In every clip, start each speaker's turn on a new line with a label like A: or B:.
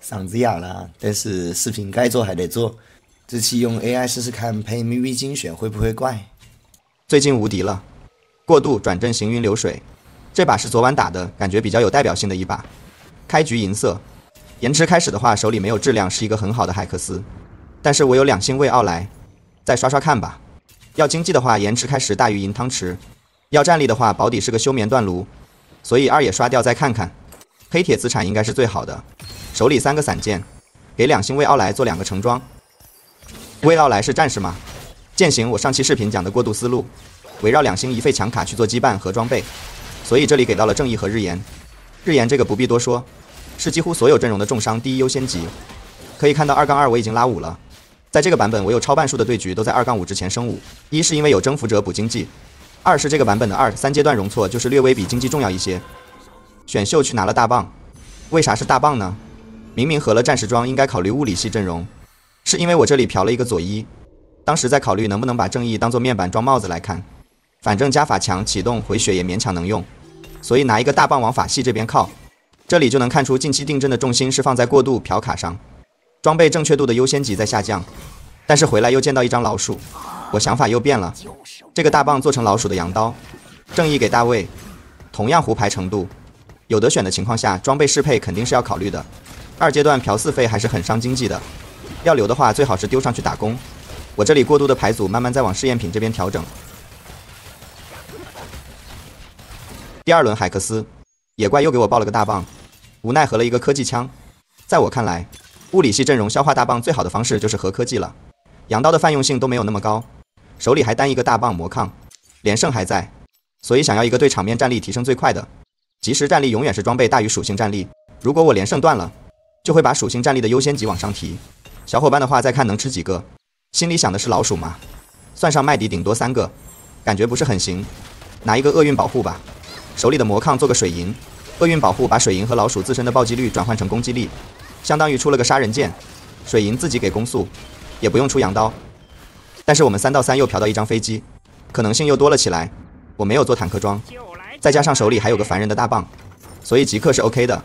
A: 嗓子哑了，但是视频该做还得做。这期用 AI 试试看配 MV 精选会不会怪？
B: 最近无敌了，过渡转正行云流水，这把是昨晚打的，感觉比较有代表性的一把。开局银色，延迟开始的话手里没有质量是一个很好的海克斯，但是我有2星位奥莱，再刷刷看吧。要经济的话延迟开始大于银汤匙，要战力的话保底是个休眠断炉，所以2也刷掉再看看。黑铁资产应该是最好的，手里3个散剑，给2星位奥莱做2个成装。位奥莱是战士吗？剑行我上期视频讲的过渡思路，围绕2星一费强卡去做羁绊和装备，所以这里给到了正义和日炎。日炎这个不必多说，是几乎所有阵容的重伤第一优先级。可以看到2-2我已经拉5了，在这个版本我有超半数的对局都在2-5之前升5，一是因为有征服者补经济，二是这个版本的2、3阶段容错就是略微比经济重要一些。选秀去拿了大棒，为啥是大棒呢？明明合了战士装应该考虑物理系阵容，是因为我这里嫖了一个左一，当时在考虑能不能把正义当做面板装帽子来看，反正加法强启动回血也勉强能用，所以拿一个大棒往法系这边靠。这里就能看出近期定帧的重心是放在过渡嫖卡上，装备正确度的优先级在下降，但是回来又见到一张老鼠，我想法又变了，这个大棒做成老鼠的羊刀，正义给大卫，同样胡牌程度，有得选的情况下装备适配肯定是要考虑的。2阶段嫖4费还是很伤经济的，要留的话最好是丢上去打工。我这里过渡的牌组慢慢再往试验品这边调整。第2轮海克斯，野怪又给我爆了个大棒，无奈合了一个科技枪。在我看来，物理系阵容消化大棒最好的方式就是合科技了。羊刀的泛用性都没有那么高，手里还单一个大棒魔抗，连胜还在，所以想要一个对场面战力提升最快的，即时战力永远是装备大于属性战力。如果我连胜断了，就会把属性战力的优先级往上提。小伙伴的话再看能吃几个，心里想的是老鼠嘛，算上麦迪顶多3个，感觉不是很行，拿一个厄运保护吧。手里的魔抗做个水银，厄运保护把水银和老鼠自身的暴击率转换成攻击力，相当于出了个杀人剑。水银自己给攻速，也不用出羊刀。但是我们3到3又嫖到一张飞机，可能性又多了起来。我没有做坦克装，再加上手里还有个凡人的大棒，所以极客是 OK 的。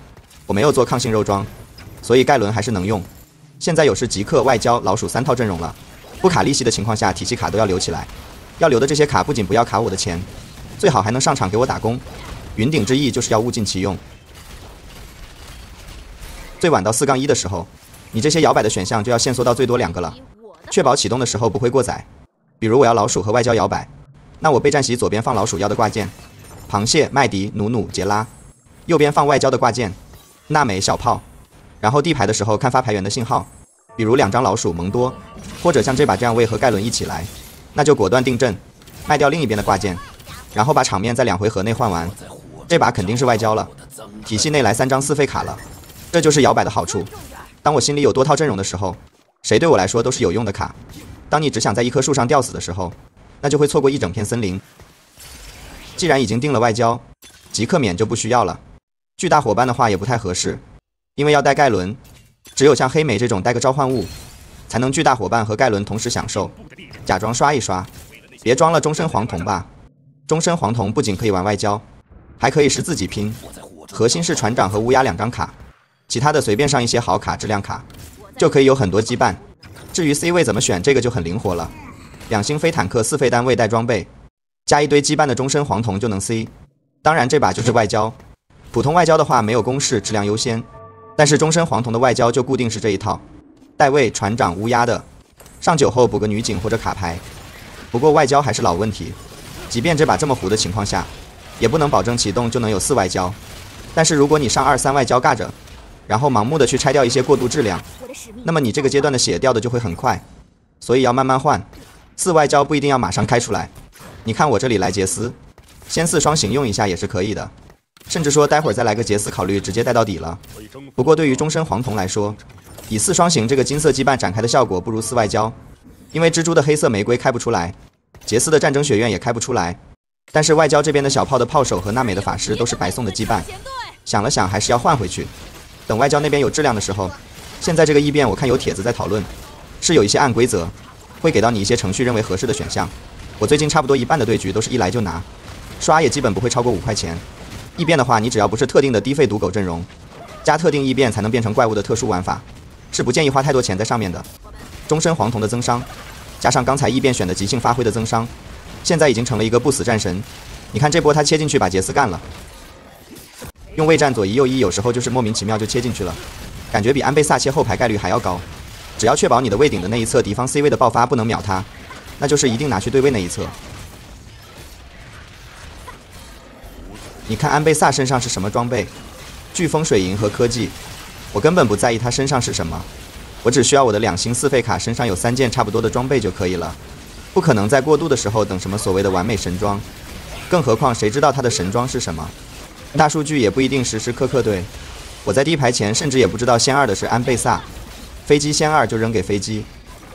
B: 我没有做抗性肉装，所以盖伦还是能用。现在有是极客外交老鼠3套阵容了，不卡利息的情况下体系卡都要留起来，要留的这些卡不仅不要卡我的钱，最好还能上场给我打工。云顶之意就是要物尽其用。最晚到4-1的时候，你这些摇摆的选项就要限缩到最多2个了，确保启动的时候不会过载。比如我要老鼠和外交摇摆，那我备战席左边放老鼠要的挂件，螃蟹、麦迪、努努、杰拉，右边放外交的挂件，娜美、小炮。然后地牌的时候看发牌员的信号，比如2张老鼠蒙多，或者像这把这样位和盖伦一起来，那就果断定阵，卖掉另一边的挂件，然后把场面在2回合内换完。这把肯定是外交了，体系内来3张4费卡了，这就是摇摆的好处。当我心里有多套阵容的时候，谁对我来说都是有用的卡。当你只想在一棵树上吊死的时候，那就会错过一整片森林。既然已经定了外交，即刻免就不需要了。巨大伙伴的话也不太合适，因为要带盖伦，只有像黑莓这种带个召唤物，才能巨大伙伴和盖伦同时享受。假装刷一刷，别装了终身黄铜吧。终身黄铜不仅可以玩外交，还可以是自己拼，核心是船长和乌鸦2张卡，其他的随便上一些好卡质量卡，就可以有很多羁绊。至于 C 位怎么选，这个就很灵活了，2星飞坦克4费单位带装备，加一堆羁绊的终身黄铜就能 C。当然这把就是外交，普通外交的话没有公式，质量优先，但是终身黄铜的外交就固定是这一套，带位、船长、乌鸦的，上9后补个女警或者卡牌。不过外交还是老问题，即便这把这么糊的情况下，也不能保证启动就能有4外交。但是如果你上2、3外交尬着，然后盲目的去拆掉一些过渡质量，那么你这个阶段的血掉的就会很快，所以要慢慢换。4外交不一定要马上开出来，你看我这里来杰斯，先4双行用一下也是可以的，甚至说待会儿再来个杰斯考虑直接带到底了。不过对于终身黄铜来说，以4双行这个金色羁绊展开的效果不如4外交，因为蜘蛛的黑色玫瑰开不出来，杰斯的战争学院也开不出来，但是外交这边的小炮的炮手和娜美的法师都是白送的羁绊，想了想还是要换回去。等外交那边有质量的时候，现在这个异变我看有帖子在讨论，是有一些暗规则，会给到你一些程序认为合适的选项。我最近差不多一半的对局都是一来就拿，刷也基本不会超过5块钱。异变的话，你只要不是特定的低费赌狗阵容，加特定异变才能变成怪物的特殊玩法，是不建议花太多钱在上面的。终身黄铜的增伤，加上刚才异变选的即兴发挥的增伤，现在已经成了一个不死战神。你看这波他切进去把杰斯干了，用位战左移右移，有时候就是莫名其妙就切进去了，感觉比安倍萨切后排概率还要高。只要确保你的位顶的那一侧敌方 C 位的爆发不能秒他，那就是一定拿去对位那一侧。你看安倍萨身上是什么装备？飓风水银和科技，我根本不在意他身上是什么，我只需要我的2星4费卡身上有3件差不多的装备就可以了，不可能在过渡的时候等什么所谓的完美神装，更何况谁知道他的神装是什么？大数据也不一定时时刻刻对。我在第一排前甚至也不知道先2的是安倍萨，飞机先2就扔给飞机，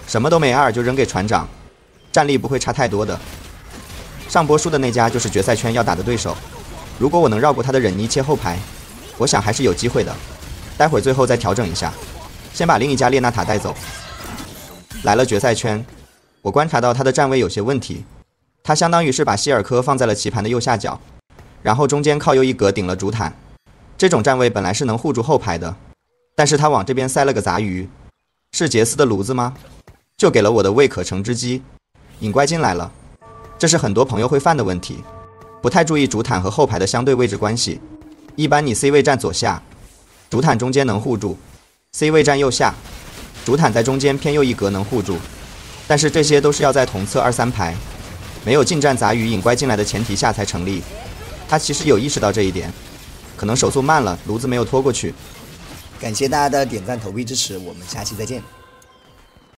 B: 什么都没2就扔给船长，战力不会差太多的。上波输的那家就是决赛圈要打的对手，如果我能绕过他的忍妮切后排，我想还是有机会的。待会儿最后再调整一下，先把另一家列娜塔带走。来了决赛圈，我观察到他的站位有些问题，他相当于是把希尔科放在了棋盘的右下角，然后中间靠右一格顶了主坦。这种站位本来是能护住后排的，但是他往这边塞了个杂鱼，是杰斯的炉子吗？就给了我的未可乘之机，引怪进来了。这是很多朋友会犯的问题，不太注意主坦和后排的相对位置关系。一般你 C 位站左下，主坦中间能护住 ；C 位站右下，主坦在中间偏右一格能护住。但是这些都是要在同侧2、3排，没有近战杂鱼引怪进来的前提下才成立。他其实有意识到这一点，可能手速慢了，炉子没有拖过去。
A: 感谢大家的点赞投币支持，我们下期再见。